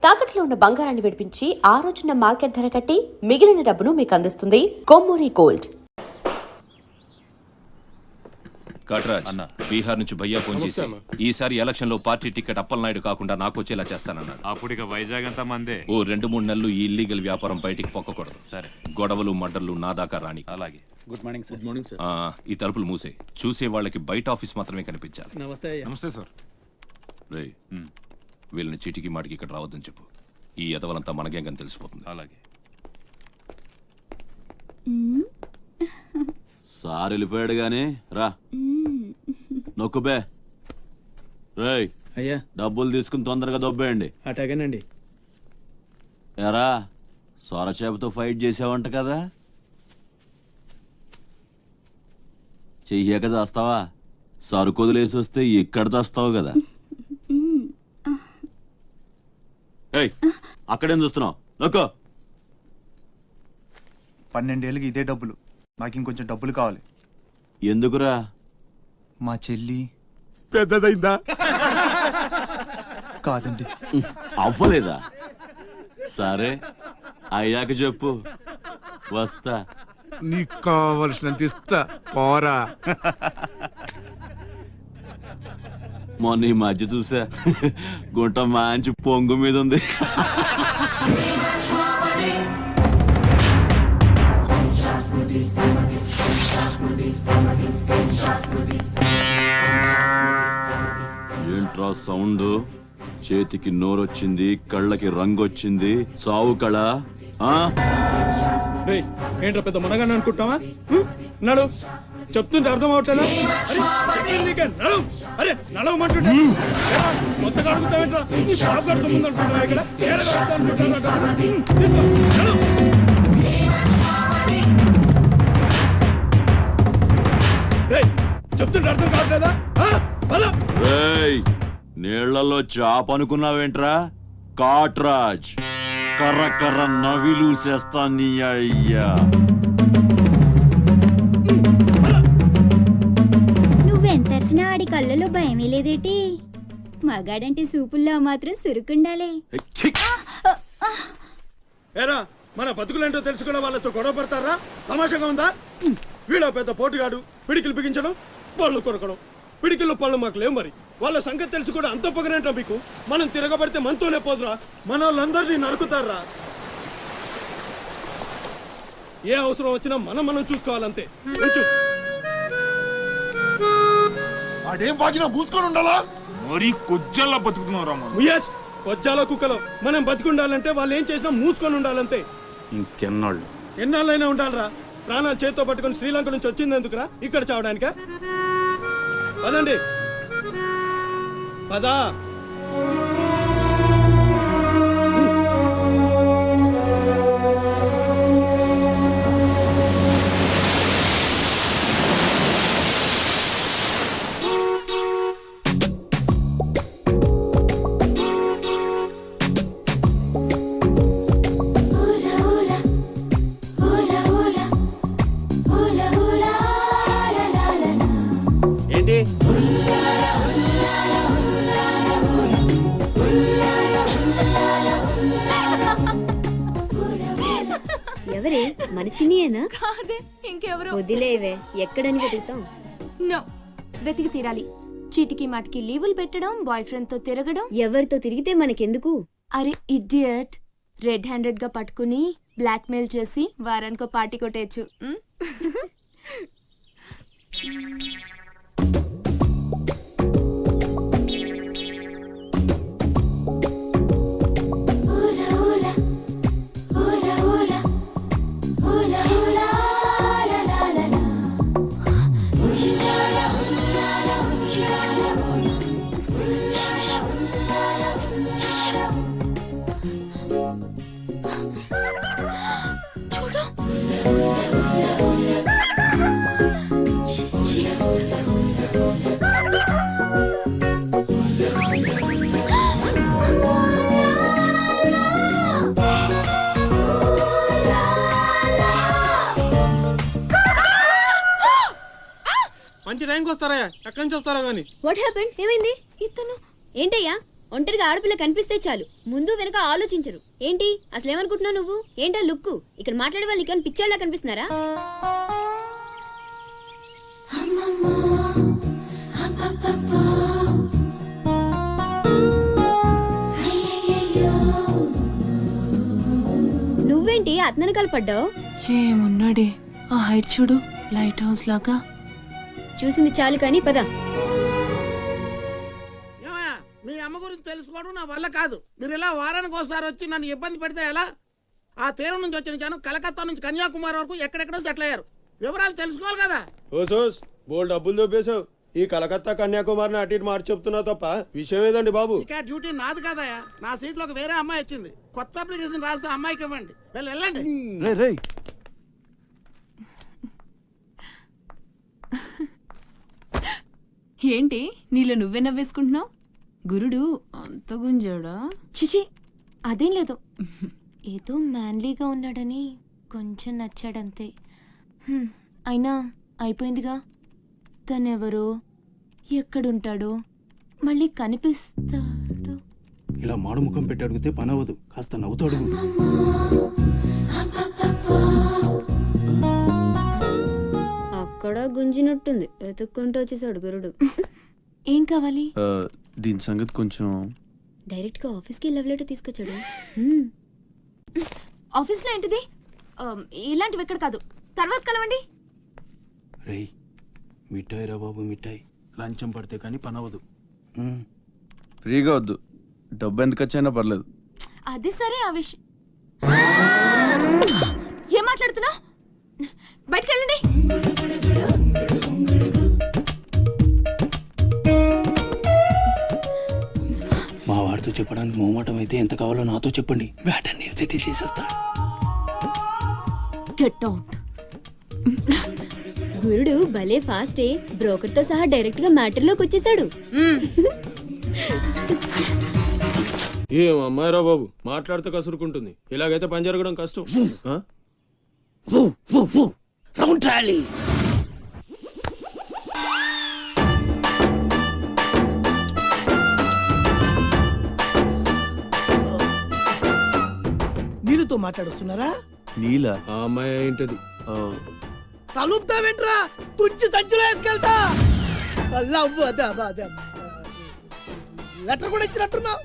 తాకట్లో ఉన్న బంగారాన్ని విడిపించి ఆ రోజున మార్కెట్ ధర కట్టి మిగిలిన డబ్బును మీకు అందిస్తుంది కొమ్మూరి గోల్డ్. కాట్రాజ్ అన్న బీహార్ నుంచి భయ్యా ఫోన్ చేసి ఈసారి ఎలక్షన్ లో పార్టీ టికెట్ అప్పలనాయుడు కాకుండా నాకు వచ్చేలా చేస్తానన్నాడు. అప్పుడు ఇక వైజాగ్ అంతా మందే. ఓ 2-3 నెలలు ఈ ఇల్లీగల్ వ్యాపారం బయటికి పొక్కకూడదు. సరే, గొడవలు మర్డర్లు నా దాకా రాని. అలాగే. Good morning sir. Good morning sir. ఈ తలుపులు మూసే, చూసే వాళ్ళకి బయట ఆఫీస్ మాత్రమే కనిపించాలి. నమస్తే. నమస్తే సార్. రేయ్, వీళ్ళని చీటికి మాటికి ఇక్కడ రావద్దని చెప్పు. ఈ ఎదవలంతా మనకేం కానీ తెలిసిపోతుంది. అలాగే. సార్ వెళ్ళిపోయాడు గాని రా నొక్కుబే. రేయ్ అయ్యా, డబ్బులు తీసుకుని తొందరగా దొబ్బేయండి. అటాగేనండి. ఎరా సొరచేపతో ఫైట్ చేసావంట కదా, చెయ్యాక చేస్తావా? సరుకు వదిలేసి వస్తే ఇక్కడ చేస్తావు కదా. ఏయ్, అక్కడేం చూస్తున్నావు? నొక్కో. 12 ఏళ్ళకి ఇదే డబ్బులు. నాకు ఇంకొంచెం డబ్బులు కావాలి. ఎందుకురా? మా చెల్లి పెద్దదైందా? కాదండి. అవ్వలేదా? సరే, అయ్యాక చెప్పు, వస్తా. నీకు కావలసినంత ఇస్తా, పోరా. మొన్న ఈ మధ్య చూసా, గుంట మంచి పొంగు మీద ఉంది. ఏంట్రా సౌండ్? చేతికి నోరొచ్చింది, కళ్ళకి రంగొచ్చింది, చావు కళ. ఏంట్రా పెద్ద మనగాన్ని అనుకుంటావా? నడు, చెప్తుంటే అర్థం అవట్లేదా? నడు, అరే నడవమంటుంటే మొత్తగా అడుగుతావేంట్రా? నీ పాస్వర్డ్ సంబంధం అనుకుంటావా? ఇక్కడ చెప్తుంటే అర్థం కావట్లేదా? రేయ్, నీళ్లలో చాప అనుకున్నావేంట్రా? కాట్రాజ్, కర్ర కర్ర నవిలూసేస్తా నీ అయ్యా. నువ్వెంతర్చినా ఆడి కళ్ళలో భయమే లేదేటి? మగాడంటే సూపుల్లో మాత్రం సురుకుండాలే. ఏరా, మన బతుకులేంటో తెలుసుకున్న వాళ్ళతో గొడవ పడతారా? తమాషాగా ఉందా? వీళ్ళ పెద్ద పోటుగాడు, పిడికిలు బిగించడం, పళ్ళు కొరకడం. పిడికిల్లో పళ్ళు మాకు లేవు, మరి వాళ్ళ సంగతి తెలుసు కూడా అంత పొగరేంటా మీకు? మనం తిరగబడితే మనతోనే పోదురా, మన వాళ్ళందరినీ నరుకుతారా? ఏ అవసరం వచ్చినా మనం చూసుకోవాలంతే. కొంచెం అదేం పాకినా మూసుకొని ఉండాలా? మరీ కొజ్జల్లా బతుకుతున్నావు. ముయేష్, కొజ్జాల కుక్కలో మనం బతికుండాలంటే వాళ్ళు ఏం చేసినా మూసుకొని ఉండాలంతే. ఇంకెన్నాళ్ళు? ఎన్నాళ్ళైనా ఉండాలరా. ప్రాణాలు చేత్తో పట్టుకుని శ్రీలంక నుంచి వచ్చింది ఎందుకురా? ఇక్కడ చావడానికా? పదండి, పదా. ఏంటి? ఎవరే? మన చిన్నియేనా? కాదే, ఇంకెవరు? వదిలేవే, ఎక్కడని వెతుకుతాం? నో, వెతికి తీరాలి. చీటికి మాటికి లీవులు పెట్టడం, బాయ్ ఫ్రెండ్ తో తిరగడం. ఎవరితో తిరిగితే మనకెందుకు? అరే ఇడియట్, రెడ్ హ్యాండెడ్ గా పట్టుకుని బ్లాక్ మెయిల్ చేసి వారానికో పార్టీ కొట్టేయచ్చు. మంచి టైంకి వస్తారా? ఎక్కడి నుంచి వస్తారా గానీ? What happened? ఏమైంది? ఇతను ఏంటయ్యా? ఒంటరిగా ఆడపిల్ల కనిపిస్తే చాలు ముందు వెనక ఆలోచించరు. ఏంటి అసలు ఏమనుకుంటున్నావు నువ్వు? ఏంటా లుక్కు? ఇక్కడ మాట్లాడే వాళ్ళు నీకు పిచ్చాళ్ళ కనిపిస్తున్నారా? నువ్వేంటి అతనకాలు పడ్డావు? ఏమున్నాడే ఆ హైట్ చూడు, లైట్ హౌస్ లాగా. చూసింది చాలు కానీ పద. మీ అమ్మ గురించి తెలుసుకోవడం నా వల్ల కాదు. మీరు ఇలా వారానికి ఒకసారి వచ్చి నన్ను ఇబ్బంది పెడితే ఎలా? ఆ తీరం నుంచి వచ్చిన జనం కలకత్తా నుంచి కన్యాకుమారి వరకు ఎక్కడెక్కడో సెటిల్ అయ్యారు. వివరాలు తెలుసుకోవాలి కదా. ఓసోస్ బోల్ డబ్బులు దొబ్బేశావు. ఈ కలకత్తా కన్యాకుమారిని అటు ఇటు మార్చి చెప్తున్నావు తప్ప విషయం ఏదండి బాబు? ఇక డ్యూటీ నాది కాదయా. నా సీట్లో ఒక వేరే అమ్మాయి వచ్చింది. కొత్త అప్లికేషన్ రాస్తే అమ్మాయికి ఇవ్వండి. వెళ్ళండి. ఏంటి నీలో నువ్వే నవ్వేసుకుంటున్నావు? గురుడు అంత గుంజాడా? చిచి అదేం లేదు, ఏదో మ్యాన్లీగా ఉన్నాడని కొంచెం నచ్చాడంతే. అయినా అయిపోయిందిగా. తనెవరో, ఎక్కడుంటాడో, మళ్ళీ కనిపిస్తాడో. ఇలా మాడు ముఖం పెట్టి అడిగితే పని అవ్వదు. కాస్త నవ్వుతూ అడుగు. అక్కడ గుంజినట్టుంది. వెతుక్కుంటూ వచ్చేసాడు గురుడు. ఏం కావాలి? దీని సంగతి కొంచెం. డైరెక్ట్ గా ఆఫీస్కి లవ్ లెటర్ తీసుకొచ్చాడు. ఆఫీస్లో ఏంటిది? ఇలాంటివి ఎక్కడ కాదు, తర్వాత కలవండి. రేయ్ మిఠాయి రా బాబు, మిఠాయి. లంచం పడితే కానీ పని అవ్వదు. ఫ్రీగా వద్దు, డబ్బు ఎంత ఖర్చైనా పర్లేదు. అది సరే, ఆ విషయం ఏం మాట్లాడుతున్నావు? బయటకు వెళ్ళండి. మా వాడితో చెప్పడానికి మొహమాటం అయితే ఎంత కావాలో నాతో చెప్పండి. బ్యాటర్ నేను సెటిల్ చేసేస్తా. Get out. గురుడు భలే ఫాస్టే. బ్రోకర్ తో సహా డైరెక్ట్ గా మ్యాటర్ లోకి వచ్చేసాడు. ఏం అమ్మాయిరా బాబు, మాట్లాడితే కసురుకుంటుంది. ఇలాగైతే పని జరగడం కష్టం. Round trolley. నీళ్ళతో మాట్లాడుస్తున్నారా? నీలా? ఆ అమ్మాయి ఏంటది? తలుపుతావేంట్రా? తుంచి సంచులో వేసుకెళ్తా. లవ్ అదే లెటర్ కూడా ఇచ్చినట్టున్నావు.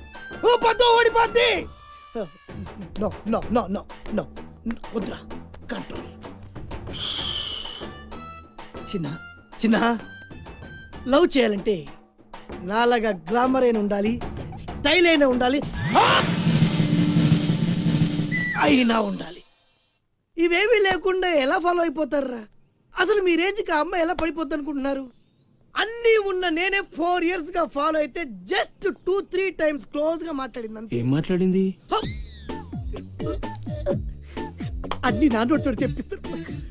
ఓ పద్దు ఓడిపోద్ది. No no no no no వద్దురా, కంట్రోల్. చిన్న లవ్ చేయాలంటే నాలాగా గ్లామర్ అయిన ఉండాలి, స్టైల్ అయినా ఉండాలి, అయినా ఉండాలి. ఇవేమీ లేకుండా ఎలా ఫాలో అయిపోతారా? అసలు మీ రేంజ్కి ఆ అమ్మాయి ఎలా పడిపోద్ది అనుకుంటున్నారు? అన్నీ ఉన్న నేనే 4 years గా ఫాలో అయితే జస్ట్ 2-3 times క్లోజ్ గా మాట్లాడింది. ఏం మాట్లాడింది? అన్ని నా నోటితో చెప్పిస్తాను.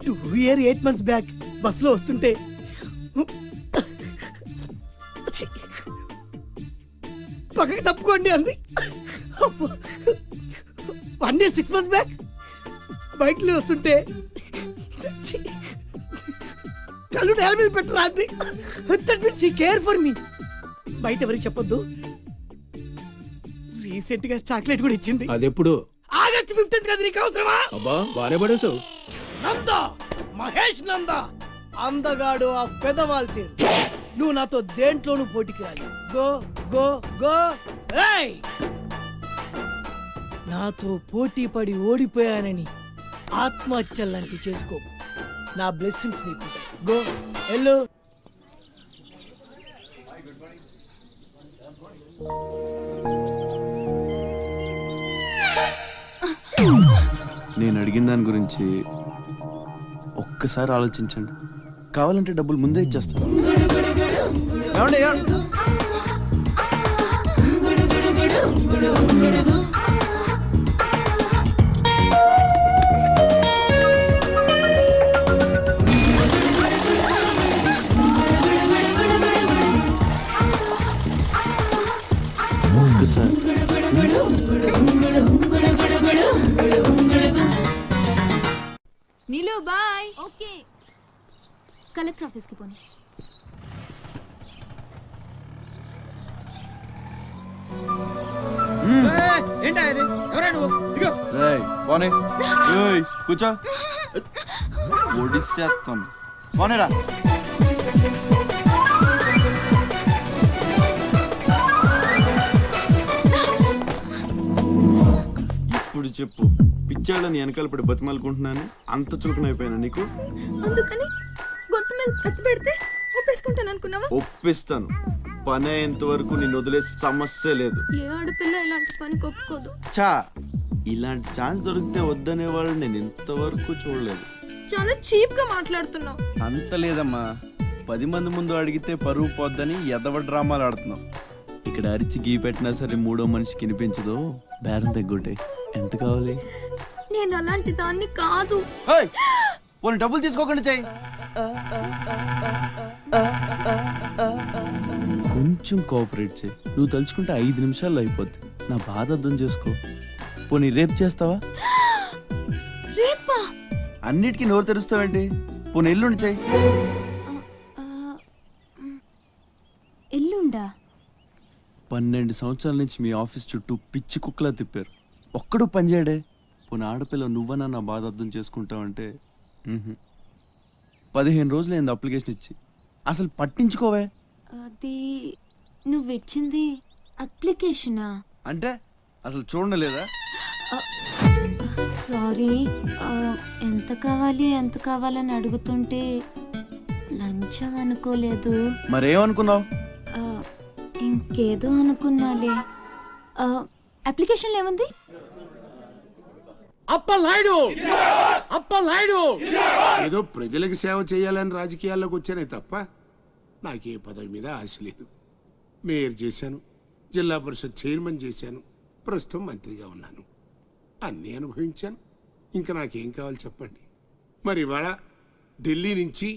2 years 8 months బ్యాక్ బస్సులో వస్తుంటే పక్కకి తప్పుకోండి అంది. 1 year 6 months బ్యాక్ బైక్ లో వస్తుంటే కళ్ళు నేల మీద పెట్టరా అంది. That means she care for me. బయట ఎవరికి చెప్పొద్దు. రీసెంట్ గా చాక్లెట్ కూడా ఇచ్చింది. అది ఎప్పుడు? ఆగస్ట్ 15th కదా. నీకు అవసరమా? అబ్బా బానే పడేసావు. నందా, మహేష్ నందా, అందగాడు ఆ పెదవాల్ తీరు. నువ్వు నాతో దేంట్లోనూ పోటీకి రాలి. Go go go. ఏయ్, నాతో పోటీ పడి ఓడిపోయానని ఆత్మహత్యలాంటి చేసుకో. నా బ్లెస్సింగ్స్ నీకు. గో ఎల్లు. నేను అడిగిన దాని గురించి ఒక్కసారి ఆలోచించండి. కావాలంటే డబ్బులు ముందే ఇచ్చేస్తాను. ఒక్కసారి. నీలు బాయ్. ఓకే, కలెక్టర్ ఆఫీస్కి పోనీ. పోనీ కూర్చో ఒడిచేస్తాను పోనేరా. ఇప్పుడు చెప్పు, పిచ్చాళ్ళని వెనకాల పడి బతిమాలుకుంటున్నాను, అంత చులకనైపోయాను నీకు? అందుకని గొంతు మీద కత్తి పెడితే ఒప్పేసుకుంటాను అనుకున్నావా? ఒప్పిస్తాను, పని అయ్యేంత వరకు నేను వదిలే సమస్య లేదు. ఏ ఆడపిల్ల ఇలాంటి పని ఒప్పుకోదు. చా, ఇలాంటి ఛాన్స్ దొరికితే వద్దనే వాళ్ళు నేను ఇంతవరకు చూడలేదు. చాలా చీప్ గా మాట్లాడుతున్నావు. అంత లేదమ్మా, 10 మంది ముందు అడిగితే పరువు పోద్దని ఎదవ డ్రామాలు ఆడుతున్నావు. ఇక్కడ అరిచి గీ పెట్టినా సరే మూడో మనిషికి వినిపించదు. బేరం తగ్గుంటే ఎంత కావాలి? నేను అలాంటి దాన్ని కాదు. పోనీ డబ్బులు తీసుకోకుండా చెయ్యి. కొంచెం కోఆపరేట్ చేయి. నువ్వు తలుచుకుంటే 5 నిమిషాల్లో అయిపోద్ది. నా బాధ అర్థం చేసుకో. పోనీ రేపు చేస్తావా? రేపా? అన్నిటికీ నోరు తెరుస్తావేంటి? పోనీ ఎల్లుండి చెయ్యి. ఎల్లుండా? 12 సంవత్సరాల నుంచి మీ ఆఫీస్ చుట్టూ పిచ్చి కుక్కలా తిప్పారు, ఒక్కడూ పనిచేయడే. పోనీ ఆడపిల్ల నువ్వన్నా నా బాధ అర్థం చేసుకుంటావంటే 15 రోజులు అయింది అప్లికేషన్ ఇచ్చి, అసలు పట్టించుకోవే. అది నువ్విచ్చింది అప్లికేషనా? అంటే అసలు చూడలేదా? సారీ, ఎంత కావాలని అడుగుతుంటే లంచం అనుకోలేదు. మరేమనుకున్నావు? ఇంకేదో అనుకున్నాలే. అప్లికేషన్లో ఏముంది? ఏదో ప్రజలకు సేవ చేయాలని రాజకీయాల్లోకి వచ్చానే తప్ప నాకే పదవి మీద ఆశ లేదు. మేయర్ చేశాను, జిల్లా పరిషత్ చైర్మన్ చేశాను, ప్రస్తుతం మంత్రిగా ఉన్నాను. అన్నీ అనుభవించాను. ఇంకా నాకేం కావాలి చెప్పండి. మరి ఇవాళ ఢిల్లీ నుంచి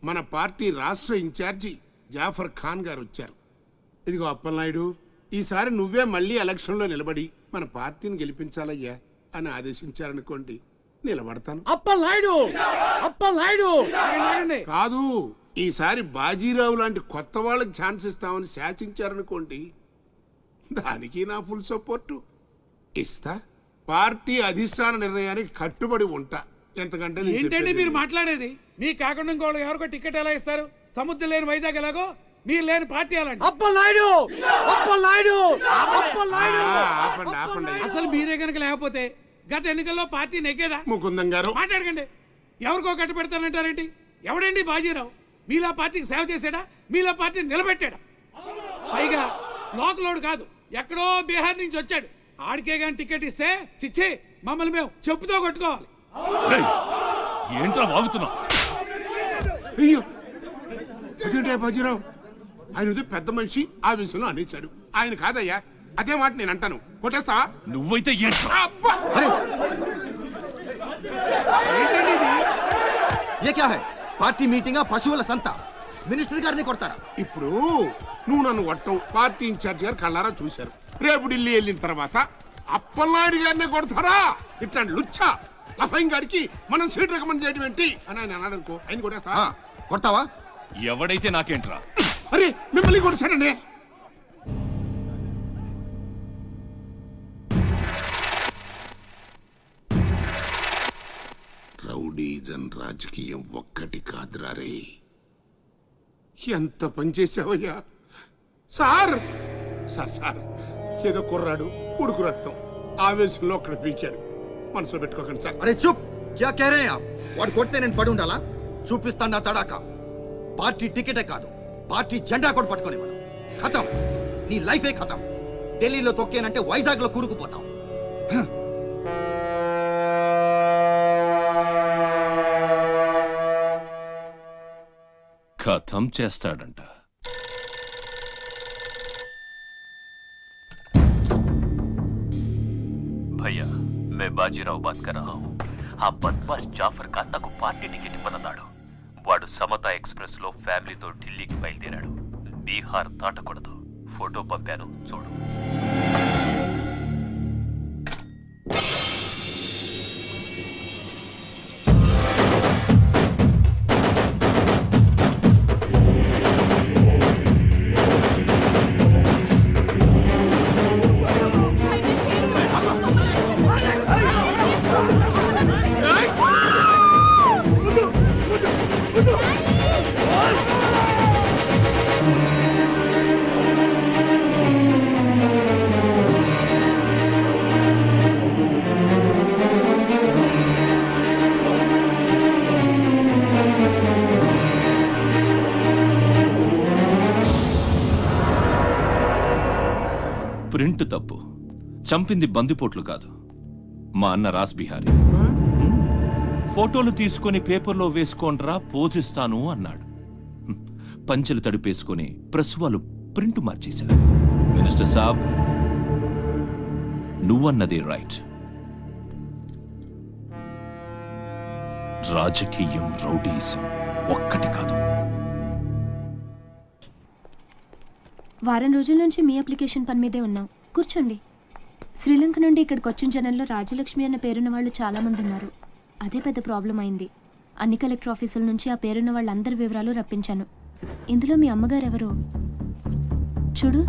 మన పార్టీ రాష్ట్ర ఇన్ఛార్జి జాఫర్ ఖాన్ గారు వచ్చారు. ఇదిగో అప్పలనాయుడు, ఈసారి నువ్వే మళ్ళీ ఎలక్షన్లో నిలబడి మన పార్టీని గెలిపించాలయ్యా అని ఆదేశించారనుకోండి, నిలబడతాను. కాదు, ఈసారి బాజీరావు లాంటి కొత్త వాళ్ళకి ఛాన్స్ ఇస్తామని శాసించారనుకోండి, దానికి నా ఫుల్ సపోర్టు ఇస్తా. పార్టీ అధిష్టాన నిర్ణయానికి కట్టుబడి ఉంటా. ఎంతకంటే నేను ఏంటండి చెప్పేది మీరు లేదు. మాట్లాడేది? మీ కాకుండా ఇంకోళ్ళు ఎవరికో టికెట్ ఎలా ఇస్తారు? సముద్రం లేని వైజాగ్ ఎలాగో మీరు లేని పార్టీ అలాంటి. ఆపండి, ఆపండి. అసలు మీరే కనుక లేకపోతే గత ఎన్నికల్లో పార్టీ నెగ్గేదా? ముకుందం గారు, మాట్లాడకండి. ఎవరికో కట్టు పెడతానంటారేంటి? ఎవడండి బాజీరావు? మీలా పార్టీకి సేవ చేశాడా? మీలా పార్టీని నిలబెట్టాడా? పైగా లోకలోడు కాదు, ఎక్కడో బీహార్ నుంచి వచ్చాడు. ఆడికే గాని టికెట్ ఇస్తే చిచ్చే మమ్మల్ని మేము చెప్పుతో కొట్టుకోవాలి. ఏంట్రా వాగుతున్నావు? అయ్యో అదేంటే బాజీరావు, ఆయన ఉదయం పెద్ద మనిషి ఆ విషయంలో అనేచ్చాడు. ఆయన కాదయ్యా, అదే మాట నేను అంటాను. కొట్టేస్తావా? నువ్వైతే ఏంట్రా? అబ్బా! పార్టీ మీటింగ్ పశువుల సంత, మినిస్టర్ గారిని కొడతారా? ఇప్పుడు నువ్వు నన్ను కొట్టం పార్టీ ఇన్ఛార్జ్ గారు కళ్ళారా చూశారు. రేపు ఢిల్లీ వెళ్ళిన తర్వాత అప్పలనాయుడు గారిని కొడతారా? ఇట్లాంటి లుచ్చా లఫైన్ గారికి మనం సీట్ రికమెండ్ చేయడం ఏంటి అని ఆయన అన్నాడు అనుకో, ఆయన కొట్టేస్తా. కొడతావా? ఎవడైతే నాకేంట్రా? అరే మిమ్మల్ని కొట్టేశాడండి. రౌడీజన్ రాజకీయం ఒక్కటి కాదురా రే. ఎంత పనిచేసావయ్యా సార్. సార్ ఏదో కుర్రాడు, ఉడుకు రక్తం, ఆవేశంలో ఒక్కడ పీకాడు. మనసులో పెట్టుకోకండి సార్. అరే చూప్, క్యా కహ రహే ఆప్? వాడు కొడితే నేను పడి ఉండాలా? చూపిస్తాను నా తడాక. పార్టీ టికెటే కాదు, పార్టీ జెండా కూడా పట్టుకొని మనం ఖతం. నీ లైఫే ఖతం. ఢిల్లీలో తొక్కేనంటే వైజాగ్ లో కూరుకుపోతాం. ఖతం చేస్తాడంట. भैया मैं बाजीराव बात कर रहा हूँ. ఆ బద్మాష్ జాఫర్ ఖాన్ నాకు పార్టీ టికెట్ ఇవ్వనన్నాడు. వాడు సమతా ఎక్స్ప్రెస్ లో ఫ్యామిలీతో ఢిల్లీకి బయలుదేరాడు. బీహార్ దాటకూడదు. ఫోటో పంపాను చూడు. చంపింది బందిపోట్లు కాదు, మా అన్న రాస్ బిహారీ. ఫోటోలు తీసుకొని పేపర్లో వేసుకోండ్రా పోజిస్తాను అన్నాడు. పంచెలు తడిపేసుకొని ప్రెస్ వాళ్ళు ప్రింట్ మార్చేశారు. మినిస్టర్ సాబ్, నువ్వన్నది రైట్. రాజకీయం, రౌడీసం ఒక్కటి కాదు. వారం రోజుల నుంచి మీ అప్లికేషన్ పని మీదే ఉన్నాం. కూర్చోండి. శ్రీలంక నుండి ఇక్కడికి వచ్చిన జనంలో రాజలక్ష్మి అన్న పేరున్న వాళ్ళు చాలామంది ఉన్నారు. అదే పెద్ద ప్రాబ్లం అయింది. అన్ని కలెక్టర్ ఆఫీసుల నుంచి ఆ పేరున్న వాళ్ళందరి వివరాలు రప్పించాను. ఇందులో మీ అమ్మగారు ఎవరు చూడు.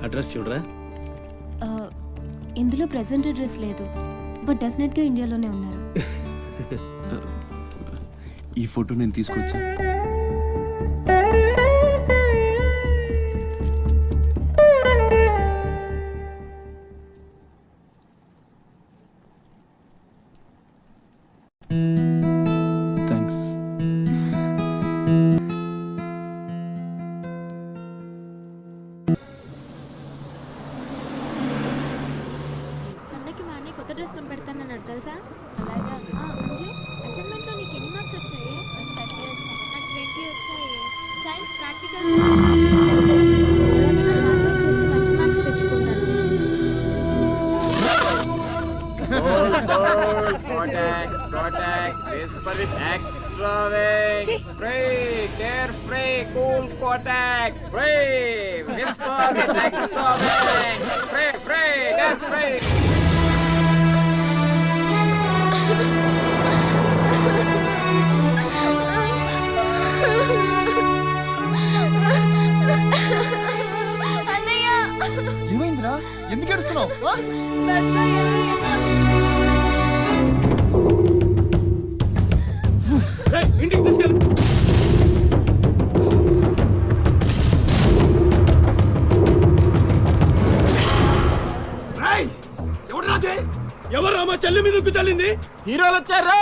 అడ్రస్ చూడరా. ఇందులో ప్రెసెంట్ అడ్రస్ లేదు, బట్ డెఫినెట్గా ఇండియాలోనే ఉన్నారు. ఈ ఫోటో నేను తీసుకొచ్చా. థ్యాంక్స్. పండగకి మా అన్నయ్య కొత్త డ్రెస్ కొని పెడతానన్నాడు తెలుసా. అలాగా అసైన్మెంట్లో నీకు ఎన్ని మార్క్స్ వచ్చాయి? నాకు 20 వచ్చాయి. సైన్స్ ప్రాక్టికల్ చేసి మంచి మార్క్స్ తెచ్చుకుంటాను. ఏమైందిరా? ఎందుకు ఏడుస్తున్నావు? ఇంటికి తీసుకెళ్ళు. ఎవరు మా చెల్లి మీద ఉక్కు చల్లింది? హీరోలు వచ్చారు.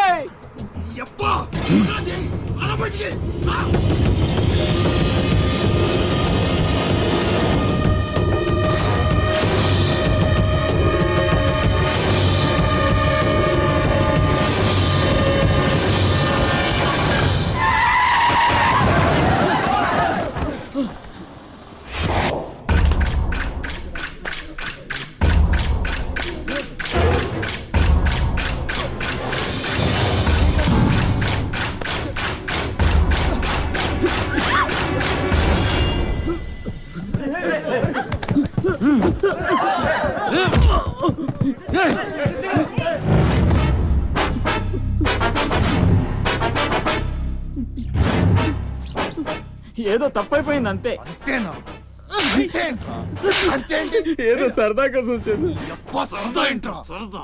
ఏదో తప్పైపోయింది అంతే. అంతేనా? అంతేంటి? ఏదో సరదా కోసం వచ్చాను. సరదా ఏంట్రా? సరదా.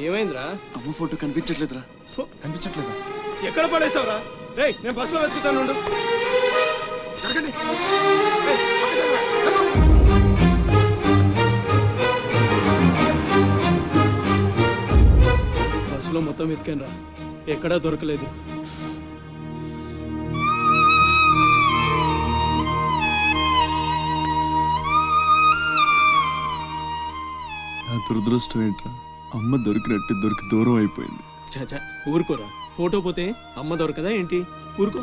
ఏమైందిరా? అమ్మ ఫోటో కనిపించట్లేదురా. కనిపించట్లేదా? ఎక్కడ పడేసావురా? రేయ్, నేను బస్సులో వెతుకుతాను. బస్సులో మొత్తం వెతికాను రా, ఎక్కడా దొరకలేదు. నా దురదృష్టం ఏంట్రా, అమ్మ దొరికి దూరం అయిపోయింది. చాచా ఊరుకోరా, ఫోటో పోతే అమ్మ దొరకదా ఏంటి? ఊరుకో.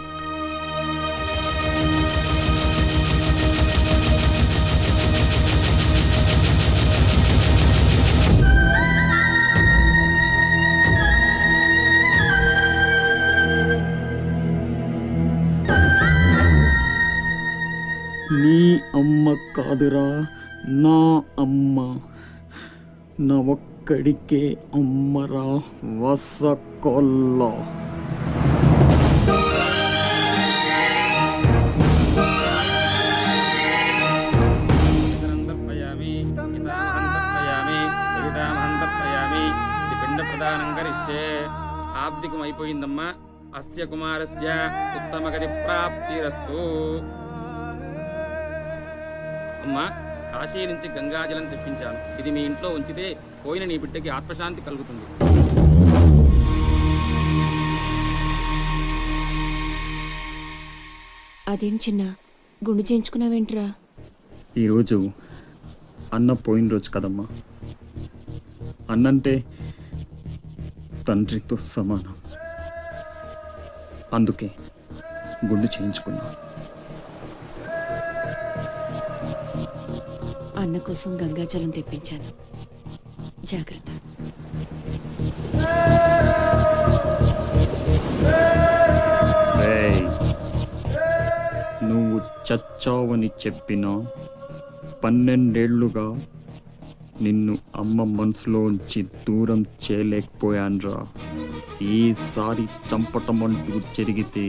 కాదురా, నా అమ్మ. నా ఒక్కడికే అమ్మరా వసకొల్ల. ఆబ్దికం అయిపోయిందమ్మా. అస్య కుమారస్య ఉత్తమగతి ప్రాప్తిరస్తు. అమ్మా, కాశీ నుంచి గంగాజలం తెప్పించాను. ఇది మీ ఇంట్లో ఉంచితే పోయిన నీ బిడ్డకి ఆత్మశాంతి కలుగుతుంది. అదేం చిన్న గుండు చేయించుకున్నావేంట్రా? ఈరోజు అన్న పోయిన రోజు కదమ్మా. అన్నంటే తండ్రితో సమానం. అందుకే గుండు చేయించుకున్నా. అన్న కోసం గంగాజలం తెప్పించాను, జాగ్రత్త. రేయ్, నువ్వు చచ్చావని చెప్పిన 12 ఏళ్లుగా నిన్ను అమ్మ మనసులోంచి దూరం చేయలేకపోయాన్రా. ఈసారి చంపటమంటూ జరిగితే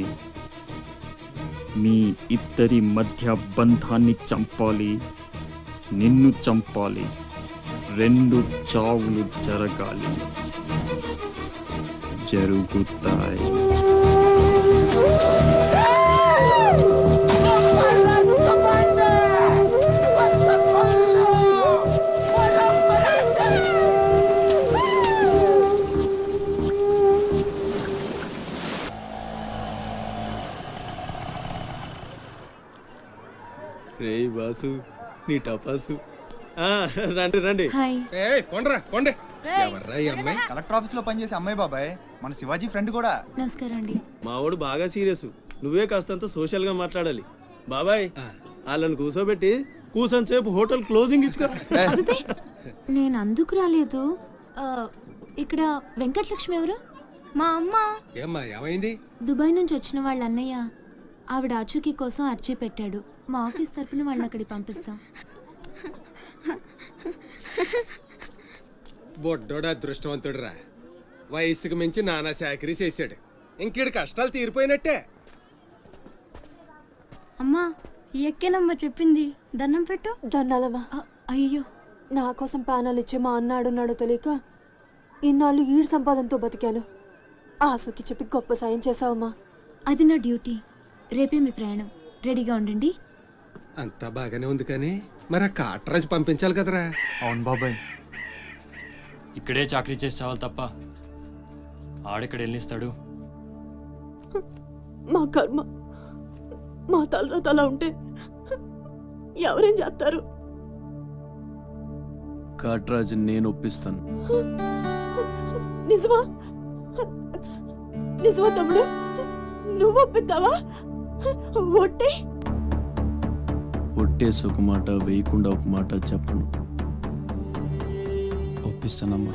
మీ ఇద్దరి మధ్య బంధాన్ని చంపాలి, నిన్ను చంపాలి. 2 చావులు జరగాలి. జరుగుతాయి. రే బాసు, నీ టపాసు. రండి రండి. హాయ్. కొండ్రా కొండే. ఎవర్రా ఈ అమ్మాయి? కలెక్టర్ ఆఫీస్ లో పనిచేసే అమ్మాయి బాబాయ్, మన శివాజీ ఫ్రెండ్ కూడా. నమస్కారం అండి. మావాడు బాగా సీరియస్. నువ్వే కాస్తంత సోషల్ గా మాట్లాడాలి. బాబాయ్, వాళ్ళని కూర్చోబెట్టి కూర్చొని సేపు హోటల్ క్లోజింగ్ ఇచ్చుకో. నేను అందుకు రాలేదు. ఇక్కడ వెంకటలక్ష్మి ఎవరు? మా అమ్మ. ఏమ్మా ఏమైంది? దుబాయ్ నుంచి వచ్చిన వాళ్ళ అన్నయ్య ఆవిడ ఆచూకీ కోసం అర్జీ పెట్టాడు. మా ఆఫీస్ తరపున వాళ్ళని అక్కడికి పంపిస్తాం. బొడ్డోడు అదృష్టవంతుడురా. వయసుకు మించి నానా చాకరీ చేశాడు. ఇంకీడి కష్టాలు తీరిపోయినట్టే. అమ్మా, ఎక్కేనమ్మా చెప్పింది. దండం పెట్టు. దండాలమ్మా. అయ్యో, నా కోసం పానాలు ఇచ్చే మా అన్నాడున్నాడో తెలియక ఇన్నాళ్ళు ఈడు సంపాదనతో బతికాను. ఆసుకి చెప్పి గొప్ప సాయం చేసావమ్మా. అది నా డ్యూటీ. రేపే మీ ప్రయాణం. రెడీగా ఉండండి. అంతా బాగానే ఉంది కానీ మరి ఆ కాట్రాజు పంపించాలి కదరా. అవును బాబాయ్. ఇక్కడే చాకరీ చేసి చావాలి తప్ప ఆడెక్కడ వెళ్ళిస్తాడు? మా కర్మ, మా తలరాత అలా ఉంటే ఎవరేం చేస్తారు? కాట్రాజు నేను ఒప్పిస్తాను. నిజమా? నిజమా తమ్ముడు? నువ్వు ఒప్పిద్దావా? ఒట్టే ఒట్టేసి ఒక మాట, వేయకుండా ఒక మాట చెప్పను. ఒప్పిస్తానమ్మా.